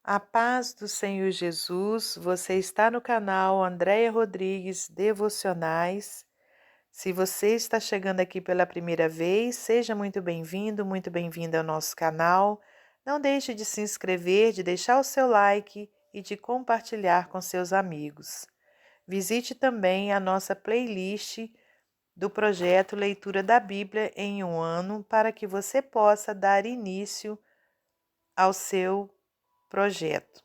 A paz do Senhor Jesus, você está no canal Andréia Rodrigues Devocionais. Se você está chegando aqui pela primeira vez, seja muito bem-vindo, muito bem-vinda ao nosso canal. Não deixe de se inscrever, de deixar o seu like e de compartilhar com seus amigos. Visite também a nossa playlist do projeto Leitura da Bíblia em um Ano para que você possa dar início ao seu projeto.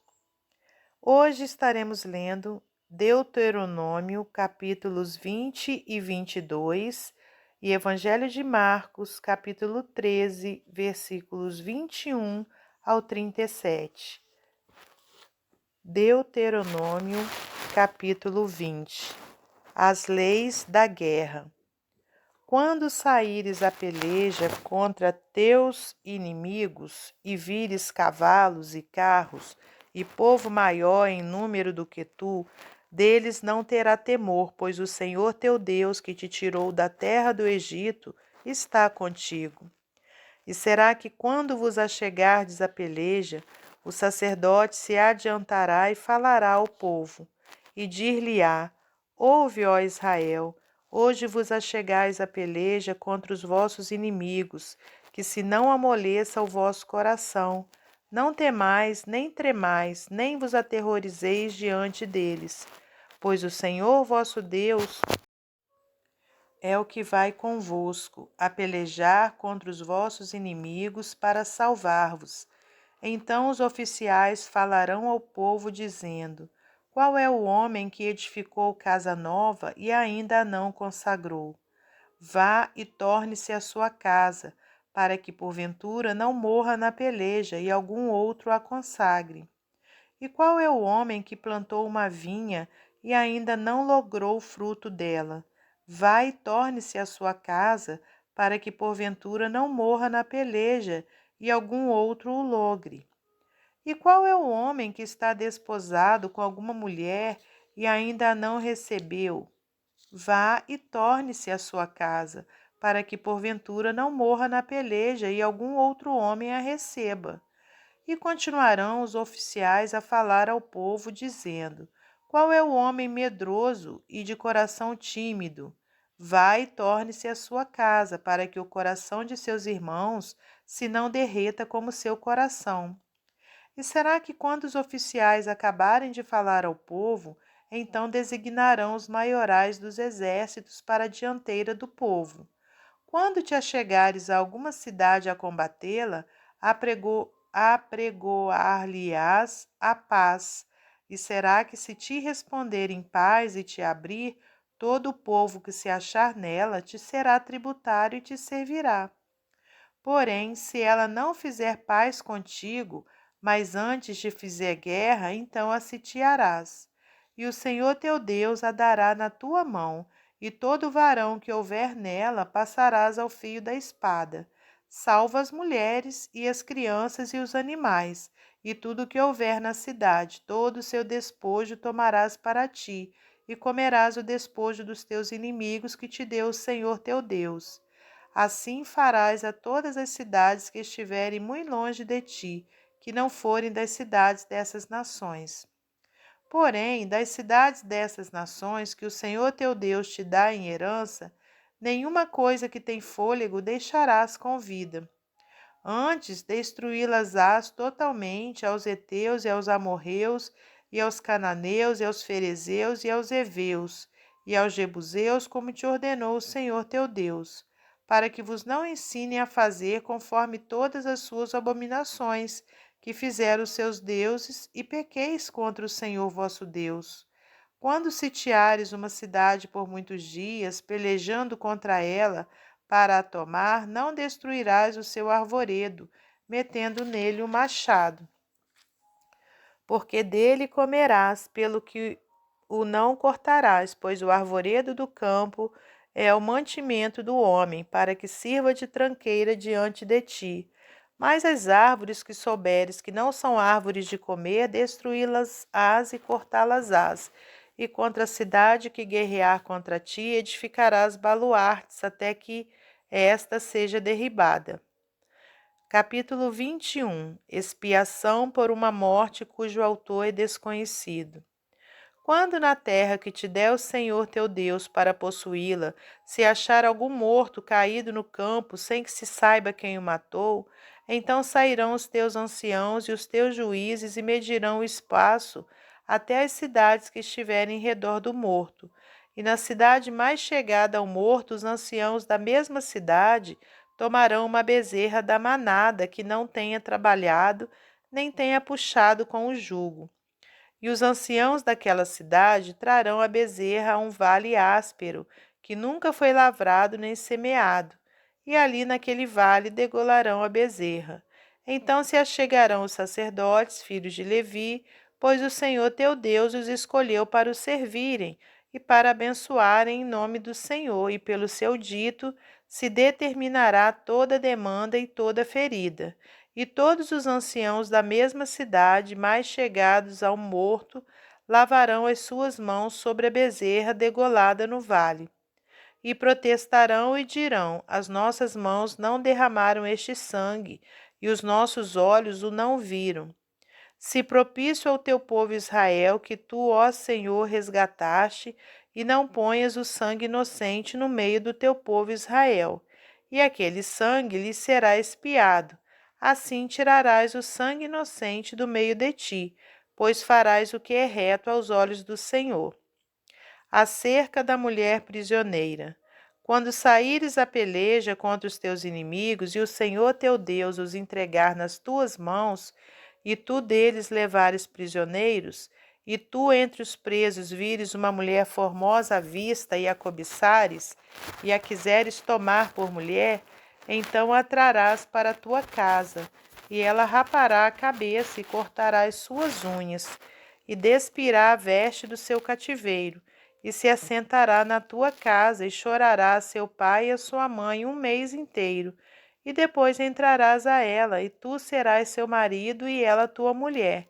Hoje estaremos lendo Deuteronômio, capítulos 20 e 22, e Evangelho de Marcos, capítulo 13, versículos 21 ao 37. Deuteronômio, capítulo 20. As leis da guerra. Quando saíres a peleja contra teus inimigos e vires cavalos e carros e povo maior em número do que tu, deles não terá temor, pois o Senhor teu Deus, que te tirou da terra do Egito, está contigo. E será que quando vos achegardes à peleja, o sacerdote se adiantará e falará ao povo, e dir-lhe-á: Ouve, ó Israel, hoje vos achegais à peleja contra os vossos inimigos, que se não amoleça o vosso coração. Não temais, nem tremais, nem vos aterrorizeis diante deles, pois o Senhor vosso Deus é o que vai convosco, a pelejar contra os vossos inimigos para salvar-vos. Então os oficiais falarão ao povo, dizendo: Qual é o homem que edificou casa nova e ainda a não consagrou? Vá e torne-se à sua casa, para que porventura não morra na peleja e algum outro a consagre. E qual é o homem que plantou uma vinha e ainda não logrou o fruto dela? Vá e torne-se à sua casa, para que porventura não morra na peleja e algum outro o logre. E qual é o homem que está desposado com alguma mulher e ainda a não recebeu? Vá e torne-se à sua casa, para que porventura não morra na peleja e algum outro homem a receba. E continuarão os oficiais a falar ao povo, dizendo: Qual é o homem medroso e de coração tímido? Vá e torne-se à sua casa, para que o coração de seus irmãos se não derreta como seu coração. E será que quando os oficiais acabarem de falar ao povo, então designarão os maiorais dos exércitos para a dianteira do povo? Quando te achegares a alguma cidade a combatê-la, apregoar-lhe-ás a paz. E será que se te responder em paz e te abrir, todo o povo que se achar nela te será tributário e te servirá. Porém, se ela não fizer paz contigo, mas antes te fizer guerra, então a sitiarás. E o Senhor teu Deus a dará na tua mão, e todo varão que houver nela passarás ao fio da espada. Salva as mulheres e as crianças e os animais, e tudo que houver na cidade, todo o seu despojo tomarás para ti, e comerás o despojo dos teus inimigos que te deu o Senhor teu Deus. Assim farás a todas as cidades que estiverem muito longe de ti, que não forem das cidades dessas nações. Porém, das cidades dessas nações que o Senhor teu Deus te dá em herança, nenhuma coisa que tem fôlego deixarás com vida. Antes, destruí-las-ás totalmente aos heteus e aos amorreus, e aos cananeus, e aos ferezeus, e aos heveus, e aos jebuseus, como te ordenou o Senhor teu Deus, para que vos não ensine a fazer conforme todas as suas abominações que fizeram os seus deuses, e pequeis contra o Senhor vosso Deus. Quando sitiares uma cidade por muitos dias, pelejando contra ela, para a tomar, não destruirás o seu arvoredo, metendo nele o machado. Porque dele comerás, pelo que o não cortarás, pois o arvoredo do campo é o mantimento do homem, para que sirva de tranqueira diante de ti. Mas as árvores que souberes que não são árvores de comer, destruí-las-ás e cortá-las-ás. E contra a cidade que guerrear contra ti, edificarás baluartes até que esta seja derribada. Capítulo 21. Expiação por uma morte cujo autor é desconhecido. Quando na terra que te der o Senhor teu Deus para possuí-la, se achar algum morto caído no campo sem que se saiba quem o matou, então sairão os teus anciãos e os teus juízes e medirão o espaço até as cidades que estiverem em redor do morto. E na cidade mais chegada ao morto, os anciãos da mesma cidade tomarão uma bezerra da manada que não tenha trabalhado, nem tenha puxado com o jugo. E os anciãos daquela cidade trarão a bezerra a um vale áspero, que nunca foi lavrado nem semeado, e ali naquele vale degolarão a bezerra. Então se achegarão os sacerdotes, filhos de Levi, pois o Senhor teu Deus os escolheu para o servirem e para abençoarem em nome do Senhor, e pelo seu dito se determinará toda demanda e toda ferida. E todos os anciãos da mesma cidade, mais chegados ao morto, lavarão as suas mãos sobre a bezerra degolada no vale. E protestarão e dirão: as nossas mãos não derramaram este sangue, e os nossos olhos o não viram. Se propício ao teu povo Israel, que tu, ó Senhor, resgataste, e não ponhas o sangue inocente no meio do teu povo Israel, e aquele sangue lhe será expiado. Assim tirarás o sangue inocente do meio de ti, pois farás o que é reto aos olhos do Senhor. Acerca da mulher prisioneira. Quando saíres a peleja contra os teus inimigos, e o Senhor teu Deus os entregar nas tuas mãos, e tu deles levares prisioneiros, e tu entre os presos vires uma mulher formosa à vista e a cobiçares, e a quiseres tomar por mulher, então a trarás para a tua casa, e ela rapará a cabeça e cortará as suas unhas, e despirá a veste do seu cativeiro, e se assentará na tua casa, e chorará a seu pai e a sua mãe um mês inteiro, e depois entrarás a ela, e tu serás seu marido, e ela tua mulher.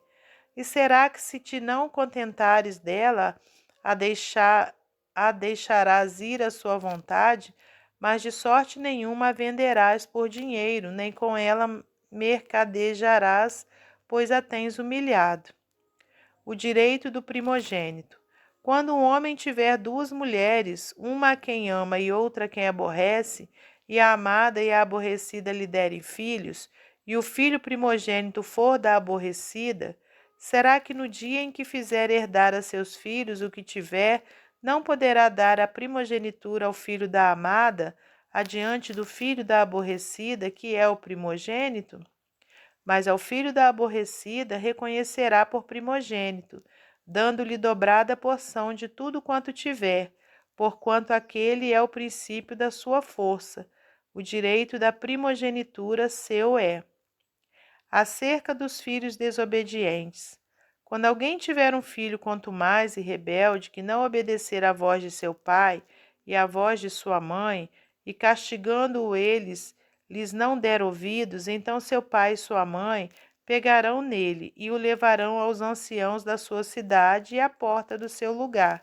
E será que se te não contentares dela, a deixarás ir à sua vontade, mas de sorte nenhuma a venderás por dinheiro, nem com ela mercadejarás, pois a tens humilhado. O direito do primogênito. Quando um homem tiver duas mulheres, uma a quem ama e outra a quem aborrece, e a amada e a aborrecida lhe derem filhos, e o filho primogênito for da aborrecida, será que no dia em que fizer herdar a seus filhos o que tiver, não poderá dar a primogenitura ao filho da amada, adiante do filho da aborrecida, que é o primogênito? Mas ao filho da aborrecida reconhecerá por primogênito, dando-lhe dobrada porção de tudo quanto tiver, porquanto aquele é o princípio da sua força. O direito da primogenitura seu é. Acerca dos filhos desobedientes. Quando alguém tiver um filho contumaz e rebelde, que não obedecer à voz de seu pai e à voz de sua mãe, e castigando-o eles, lhes não der ouvidos, então seu pai e sua mãe pegarão nele e o levarão aos anciãos da sua cidade e à porta do seu lugar.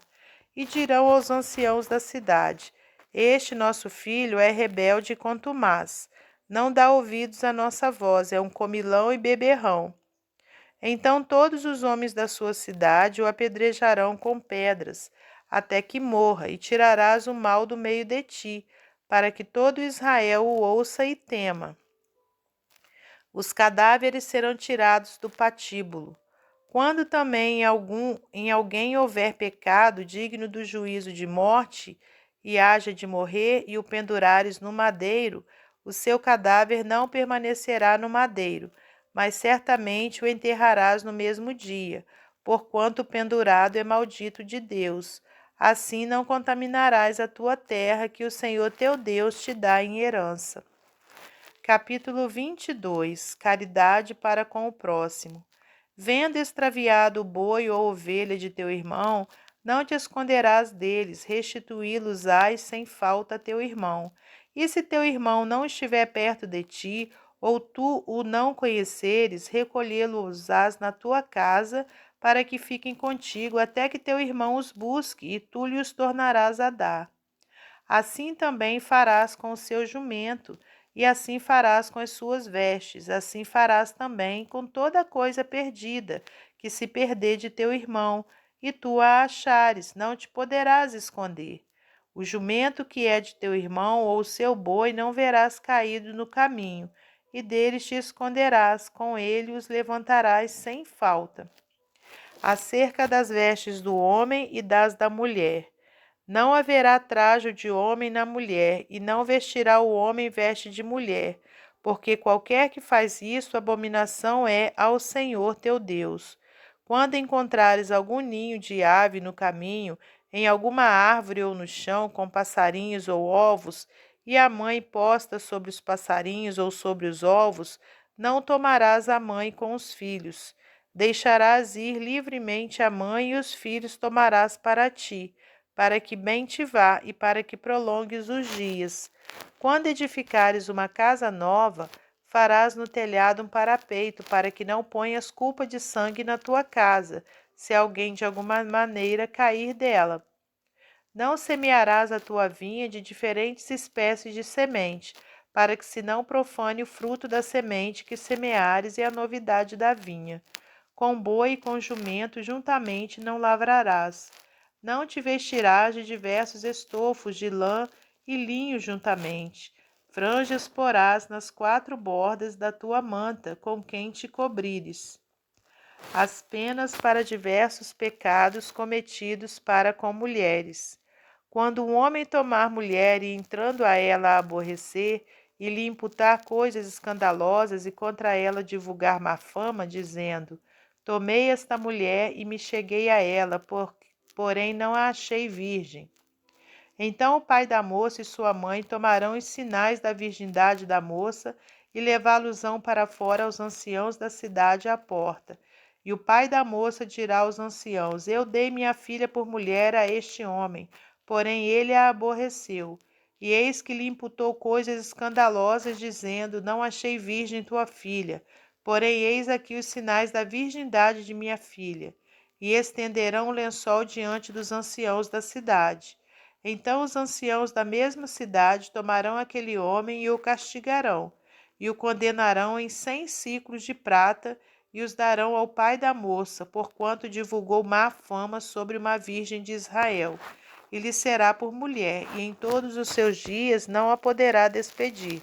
E dirão aos anciãos da cidade: este nosso filho é rebelde e contumaz. Não dá ouvidos à nossa voz, é um comilão e beberrão. Então todos os homens da sua cidade o apedrejarão com pedras, até que morra, e tirarás o mal do meio de ti, para que todo Israel o ouça e tema. Os cadáveres serão tirados do patíbulo. Quando também em alguém houver pecado digno do juízo de morte, e haja de morrer, e o pendurares no madeiro, o seu cadáver não permanecerá no madeiro, mas certamente o enterrarás no mesmo dia, porquanto o pendurado é maldito de Deus. Assim não contaminarás a tua terra, que o Senhor teu Deus te dá em herança. Capítulo 22. Caridade para com o próximo. Vendo extraviado o boi ou ovelha de teu irmão, não te esconderás deles, restituí-los-ás sem falta a teu irmão. E se teu irmão não estiver perto de ti, ou tu o não conheceres, recolhê-los-ás na tua casa, para que fiquem contigo, até que teu irmão os busque, e tu lhe os tornarás a dar. Assim também farás com o seu jumento, e assim farás com as suas vestes, assim farás também com toda coisa perdida, que se perder de teu irmão, e tu a achares, não te poderás esconder. O jumento que é de teu irmão ou o seu boi não verás caído no caminho, e deles te esconderás, com ele os levantarás sem falta. Acerca das vestes do homem e das da mulher. Não haverá trajo de homem na mulher, e não vestirá o homem veste de mulher, porque qualquer que faz isso, abominação é ao Senhor teu Deus. Quando encontrares algum ninho de ave no caminho, em alguma árvore ou no chão, com passarinhos ou ovos, e a mãe posta sobre os passarinhos ou sobre os ovos, não tomarás a mãe com os filhos. Deixarás ir livremente a mãe e os filhos tomarás para ti, para que bem te vá e para que prolongues os dias. Quando edificares uma casa nova, farás no telhado um parapeito, para que não ponhas culpa de sangue na tua casa, se alguém de alguma maneira cair dela. Não semearás a tua vinha de diferentes espécies de semente, para que se não profane o fruto da semente que semeares e a novidade da vinha. Com boi e com jumento juntamente não lavrarás. Não te vestirás de diversos estofos de lã e linho juntamente. Franjas porás nas 4 bordas da tua manta, com quem te cobrires. As penas para diversos pecados cometidos para com mulheres. Quando um homem tomar mulher e entrando a ela a aborrecer, e lhe imputar coisas escandalosas e contra ela divulgar má fama, dizendo: tomei esta mulher e me cheguei a ela, porém não a achei virgem. Então o pai da moça e sua mãe tomarão os sinais da virgindade da moça e levá-los-ão para fora aos anciãos da cidade à porta. E o pai da moça dirá aos anciãos: eu dei minha filha por mulher a este homem, porém ele a aborreceu. E eis que lhe imputou coisas escandalosas, dizendo: não achei virgem tua filha, porém eis aqui os sinais da virgindade de minha filha. E estenderão o lençol diante dos anciãos da cidade. Então os anciãos da mesma cidade tomarão aquele homem e o castigarão, e o condenarão em 100 siclos de prata, e os darão ao pai da moça, porquanto divulgou má fama sobre uma virgem de Israel. E lhe será por mulher, e em todos os seus dias não a poderá despedir.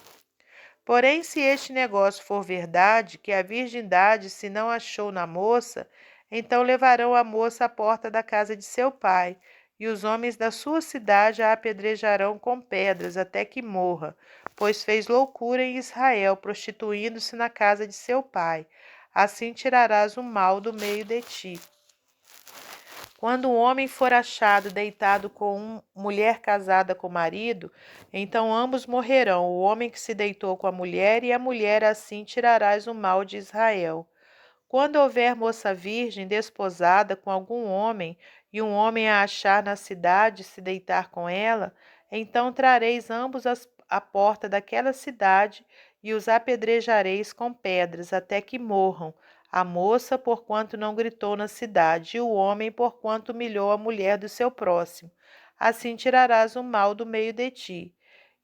Porém, se este negócio for verdade, que a virgindade se não achou na moça, então levarão a moça à porta da casa de seu pai, e os homens da sua cidade a apedrejarão com pedras até que morra, pois fez loucura em Israel, prostituindo-se na casa de seu pai. Assim tirarás o mal do meio de ti. Quando um homem for achado deitado com mulher casada com marido, então ambos morrerão, o homem que se deitou com a mulher e a mulher, assim tirarás o mal de Israel. Quando houver moça virgem desposada com algum homem, e um homem a achar na cidade se deitar com ela, então trareis ambos à porta daquela cidade e os apedrejareis com pedras, até que morram, a moça porquanto não gritou na cidade, e o homem porquanto humilhou a mulher do seu próximo. Assim tirarás o mal do meio de ti.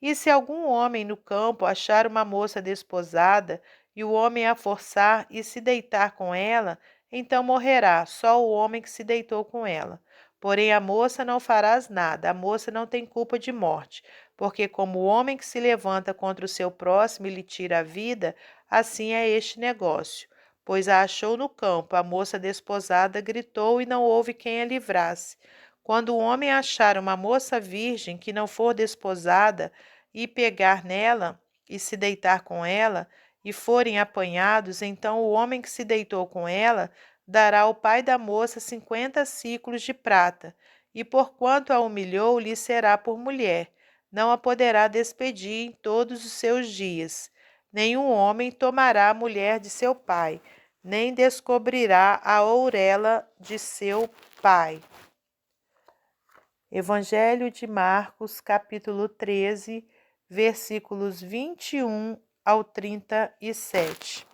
E se algum homem no campo achar uma moça desposada, e o homem a forçar e se deitar com ela, então morrerá só o homem que se deitou com ela. Porém a moça não farás nada, a moça não tem culpa de morte, porque como o homem que se levanta contra o seu próximo e lhe tira a vida, assim é este negócio. Pois a achou no campo, a moça desposada gritou e não houve quem a livrasse. Quando o homem achar uma moça virgem que não for desposada e pegar nela e se deitar com ela, e forem apanhados, então o homem que se deitou com ela dará ao pai da moça 50 siclos de prata, e porquanto a humilhou, lhe será por mulher, não a poderá despedir em todos os seus dias. Nenhum homem tomará a mulher de seu pai, nem descobrirá a ourela de seu pai. Evangelho de Marcos, capítulo 13, versículos 21 ao 37.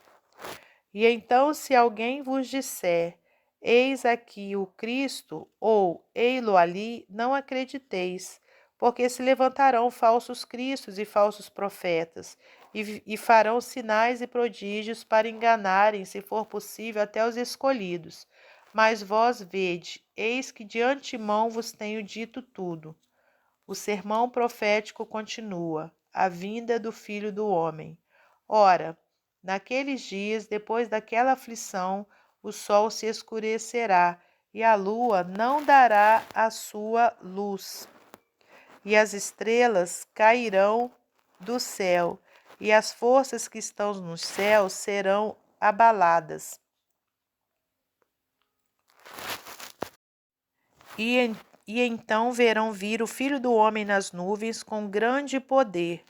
E então, se alguém vos disser, eis aqui o Cristo, ou ei-lo ali, não acrediteis, porque se levantarão falsos cristos e falsos profetas, e farão sinais e prodígios para enganarem, se for possível, até os escolhidos. Mas vós vede, eis que de antemão vos tenho dito tudo. O sermão profético continua: a vinda do Filho do Homem. Ora, naqueles dias, depois daquela aflição, o sol se escurecerá e a lua não dará a sua luz, e as estrelas cairão do céu, e as forças que estão nos céus serão abaladas. E então verão vir o Filho do Homem nas nuvens com grande poder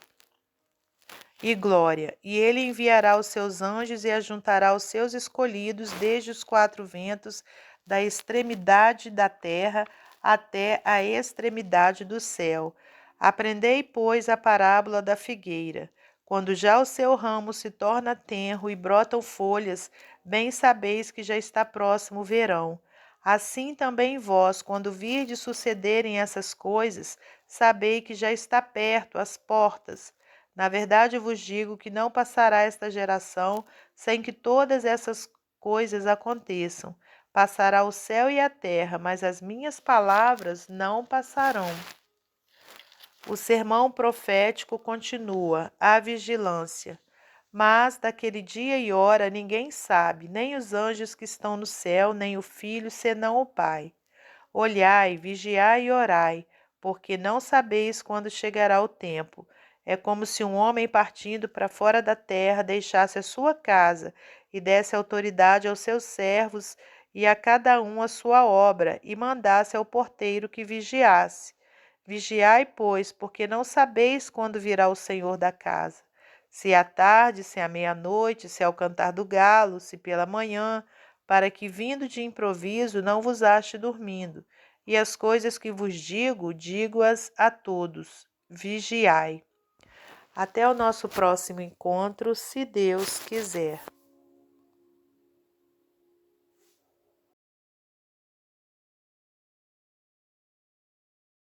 e glória, e ele enviará os seus anjos e ajuntará os seus escolhidos desde os quatro ventos, da extremidade da terra até a extremidade do céu. Aprendei, pois, a parábola da figueira. Quando já o seu ramo se torna tenro e brotam folhas, bem sabeis que já está próximo o verão. Assim também vós, quando virdes sucederem essas coisas, sabei que já está perto as portas. Na verdade, vos digo que não passará esta geração sem que todas essas coisas aconteçam. Passará o céu e a terra, mas as minhas palavras não passarão. O sermão profético continua: a vigilância. Mas daquele dia e hora ninguém sabe, nem os anjos que estão no céu, nem o Filho, senão o Pai. Olhai, vigiai e orai, porque não sabeis quando chegará o tempo. É como se um homem partindo para fora da terra deixasse a sua casa e desse autoridade aos seus servos e a cada um a sua obra, e mandasse ao porteiro que vigiasse. Vigiai, pois, porque não sabeis quando virá o Senhor da casa. Se à tarde, se à meia-noite, se ao cantar do galo, se pela manhã, para que, vindo de improviso, não vos ache dormindo. E as coisas que vos digo, digo-as a todos. Vigiai. Até o nosso próximo encontro, se Deus quiser.